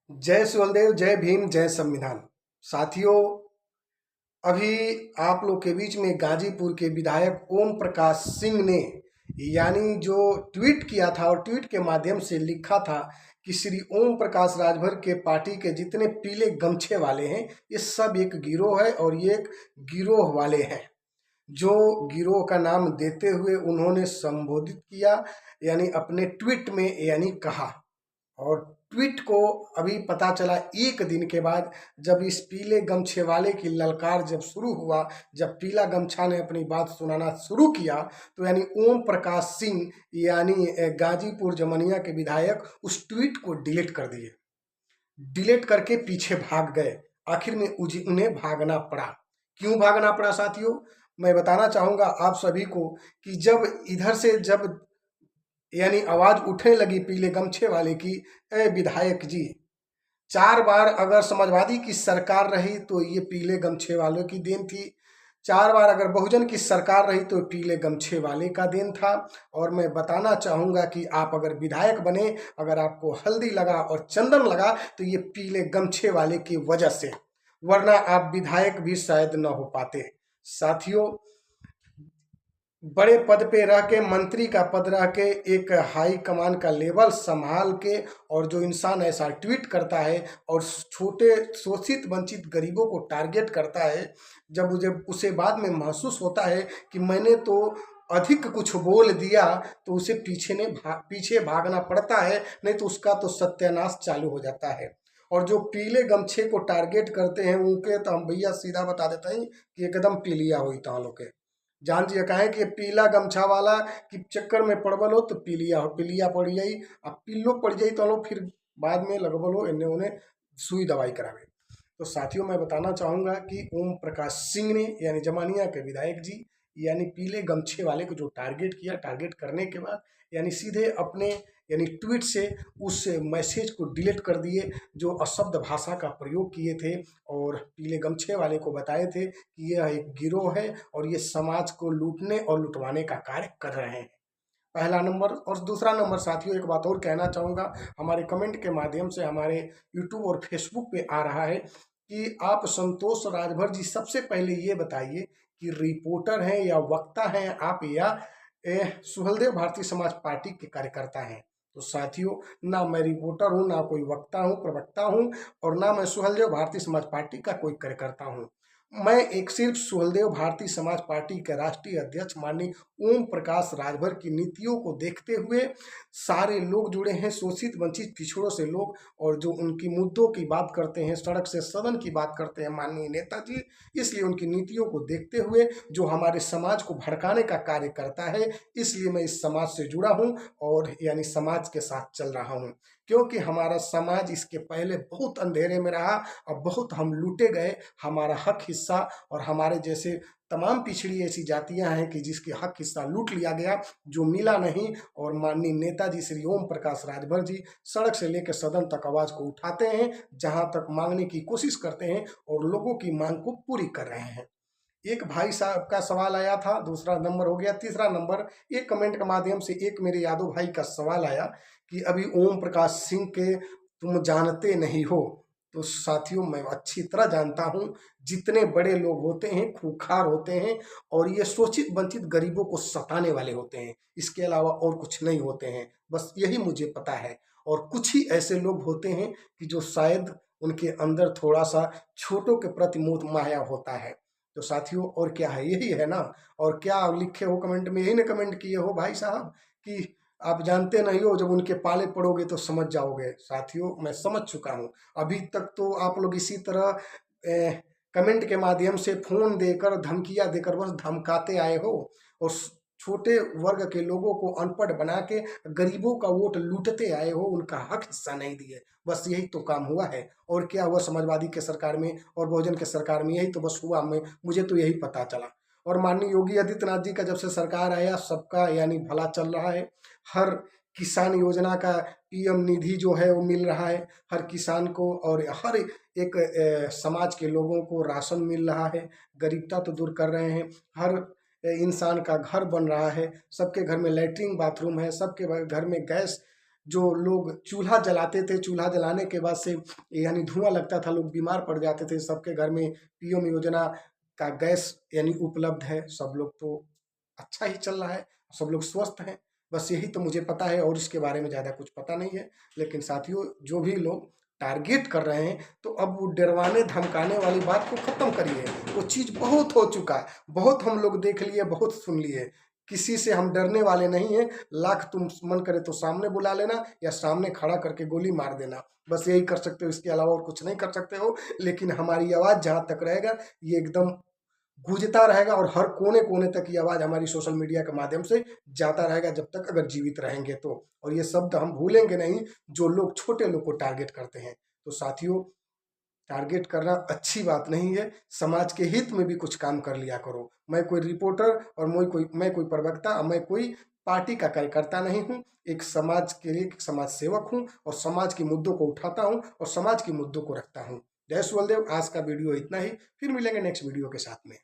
जय सुहलदेव, जय भीम, जय संविधान। साथियों, अभी आप लोग के बीच में गाजीपुर के विधायक ओम प्रकाश सिंह ने यानी जो ट्वीट किया था और ट्वीट के माध्यम से लिखा था कि श्री ओम प्रकाश राजभर के पार्टी के जितने पीले गमछे वाले हैं ये सब एक गिरोह है और ये एक गिरोह वाले हैं। जो गिरोह का नाम देते हुए उन्होंने संबोधित किया यानी अपने ट्वीट में यानी कहा। और ट्वीट को अभी पता चला एक दिन के बाद, जब इस पीले गमछे वाले की ललकार जब शुरू हुआ, जब पीला गमछा ने अपनी बात सुनाना शुरू किया, तो यानी ओम प्रकाश सिंह यानी गाजीपुर जमनिया के विधायक उस ट्वीट को डिलीट कर दिए। डिलीट करके पीछे भाग गए। आखिर में उन्हें भागना पड़ा। क्यों भागना पड़ा साथियों, मैं बताना चाहूँगा आप सभी को कि जब इधर से जब यानी आवाज उठने लगी पीले गमछे वाले की, ए विधायक जी, 4 बार अगर समाजवादी की सरकार रही तो ये पीले गमछे वालों की देन थी, 4 बार अगर बहुजन की सरकार रही तो पीले गमछे वाले का देन था। और मैं बताना चाहूँगा कि आप अगर विधायक बने, अगर आपको हल्दी लगा और चंदन लगा तो ये पीले गमछे वाले की वजह से, वरना आप विधायक भी शायद न हो पाते। साथियों, बड़े पद पे रह के, मंत्री का पद रह के, एक हाई कमान का लेवल संभाल के, और जो इंसान ऐसा ट्वीट करता है और छोटे शोषित वंचित गरीबों को टारगेट करता है, जब मुझे उसे बाद में महसूस होता है कि मैंने तो अधिक कुछ बोल दिया, तो उसे पीछे भागना पड़ता है, नहीं तो उसका तो सत्यानाश चालू हो जाता है। और जो पीले गमछे को टारगेट करते हैं उनके तो हम भैया सीधा बता देते हैं कि एकदम पीलिया हुई तालों के जान जी कहें कि पीला गमछा वाला कि चक्कर में पड़बल हो तो पीलिया पड़ जाई, अब पिल्लो पड़ जाई तो लो फिर बाद में लगबल हो इन्हें उन्हें सुई दवाई करावे। तो साथियों, मैं बताना चाहूँगा कि ओम प्रकाश सिंह ने यानी जमानिया के विधायक जी यानी पीले गमछे वाले को जो टारगेट किया, टारगेट करने के बाद यानी सीधे अपने यानी ट्वीट से उस मैसेज को डिलीट कर दिए जो अशब्द भाषा का प्रयोग किए थे, और पीले गमछे वाले को बताए थे कि यह एक गिरोह है और ये समाज को लूटने और लुटवाने का कार्य कर रहे हैं। पहला नंबर। और दूसरा नंबर साथियों, एक बात और कहना चाहूँगा, हमारे कमेंट के माध्यम से हमारे यूट्यूब और फेसबुक पे आ रहा है कि आप संतोष राजभर जी सबसे पहले ये बताइए कि रिपोर्टर हैं या वक्ता हैं आप, या सुहलदेव भारतीय समाज पार्टी के कार्यकर्ता हैं। तो साथियों, ना मैं रिपोर्टर हूँ, ना कोई वक्ता हूँ, प्रवक्ता हूँ, और ना मैं सुहलदेव भारतीय समाज पार्टी का कोई कार्यकर्ता हूँ। मैं एक सिर्फ सुहलदेव भारतीय समाज पार्टी के राष्ट्रीय अध्यक्ष माननीय ओम प्रकाश राजभर की नीतियों को देखते हुए सारे लोग जुड़े हैं, शोषित वंचित पिछड़ों से लोग, और जो उनकी मुद्दों की बात करते हैं, सड़क से सदन की बात करते हैं माननीय नेताजी, इसलिए उनकी नीतियों को देखते हुए जो हमारे समाज को भड़काने का कार्य करता है, इसलिए मैं इस समाज से जुड़ा हूँ और यानी समाज के साथ चल रहा हूँ। क्योंकि हमारा समाज इसके पहले बहुत अंधेरे में रहा और बहुत हम लूटे गए। हमारा हक हिस्सा और हमारे जैसे तमाम पिछड़ी ऐसी जातियां हैं कि जिसके हक हिस्सा लूट लिया गया, जो मिला नहीं। और माननीय नेताजी श्री ओम प्रकाश राजभर जी सड़क से लेकर सदन तक आवाज को उठाते हैं, जहां तक मांगने की कोशिश करते हैं और लोगों की मांग को पूरी कर रहे हैं। एक भाई साहब का सवाल आया था, दूसरा नंबर हो गया। तीसरा नंबर, एक कमेंट के माध्यम से एक मेरे यादव भाई का सवाल आया कि अभी ओम प्रकाश सिंह के तुम जानते नहीं हो। तो साथियों, मैं अच्छी तरह जानता हूं। जितने बड़े लोग होते हैं खूंखार होते हैं और ये शोषित वंचित गरीबों को सताने वाले होते हैं, इसके अलावा और कुछ नहीं होते हैं। बस यही मुझे पता है। और कुछ ही ऐसे लोग होते हैं कि जो शायद उनके अंदर थोड़ा सा छोटों के प्रति मोह माया होता है। तो साथियों, और क्या है, यही है ना। और क्या लिखे हो कमेंट में, यही ना कमेंट किए हो भाई साहब कि आप जानते नहीं हो, जब उनके पाले पड़ोगे तो समझ जाओगे। साथियों, मैं समझ चुका हूँ। अभी तक तो आप लोग इसी तरह कमेंट के माध्यम से फोन देकर धमकियां देकर बस धमकाते आए हो, और छोटे वर्ग के लोगों को अनपढ़ बना के गरीबों का वोट लूटते आए हो, उनका हक हिस्सा नहीं दिए। बस यही तो काम हुआ है। और क्या हुआ समाजवादी के सरकार में और बहुजन के सरकार में, यही तो बस हुआ। मुझे तो यही पता चला। और माननीय योगी आदित्यनाथ जी का जब से सरकार आया, सबका यानी भला चल रहा है। हर किसान योजना का पीएम निधि जो है वो मिल रहा है हर किसान को, और हर एक समाज के लोगों को राशन मिल रहा है। गरीबता तो दूर कर रहे हैं। हर इंसान का घर बन रहा है, सबके घर में लैट्रिन बाथरूम है, सबके घर में गैस जो लोग चूल्हा जलाते थे, चूल्हा जलाने के बाद से यानी धुआं लगता था, लोग बीमार पड़ जाते थे। सबके घर में पीएम योजना का गैस यानी उपलब्ध है, सब लोग तो अच्छा ही चल रहा है, सब लोग स्वस्थ हैं। बस यही तो मुझे पता है और इसके बारे में ज़्यादा कुछ पता नहीं है। लेकिन साथियों, जो भी लोग टारगेट कर रहे हैं तो अब वो डरवाने धमकाने वाली बात को ख़त्म करिए। वो चीज़ बहुत हो चुका है, बहुत हम लोग देख लिए, बहुत सुन लिए। किसी से हम डरने वाले नहीं हैं। लाख तुम मन करे तो सामने बुला लेना या सामने खड़ा करके गोली मार देना, बस यही कर सकते हो, इसके अलावा और कुछ नहीं कर सकते हो। लेकिन हमारी आवाज़ जहाँ तक रहेगा, ये एकदम गूंजता रहेगा और हर कोने कोने तक ये आवाज़ हमारी सोशल मीडिया के माध्यम से जाता रहेगा, जब तक अगर जीवित रहेंगे तो। और ये शब्द हम भूलेंगे नहीं, जो लोग छोटे लोग को टारगेट करते हैं। तो साथियों, टारगेट करना अच्छी बात नहीं है। समाज के हित में भी कुछ काम कर लिया करो। मैं कोई रिपोर्टर और मैं कोई प्रवक्ता और मैं कोई पार्टी का कार्यकर्ता नहीं हूँ। एक समाज के लिए एक समाज सेवक हूँ और समाज के मुद्दों को उठाता हूँ और समाज के मुद्दों को रखता हूँ। जय सुवलदेव। आज का वीडियो इतना ही, फिर मिलेंगे नेक्स्ट वीडियो के साथ में।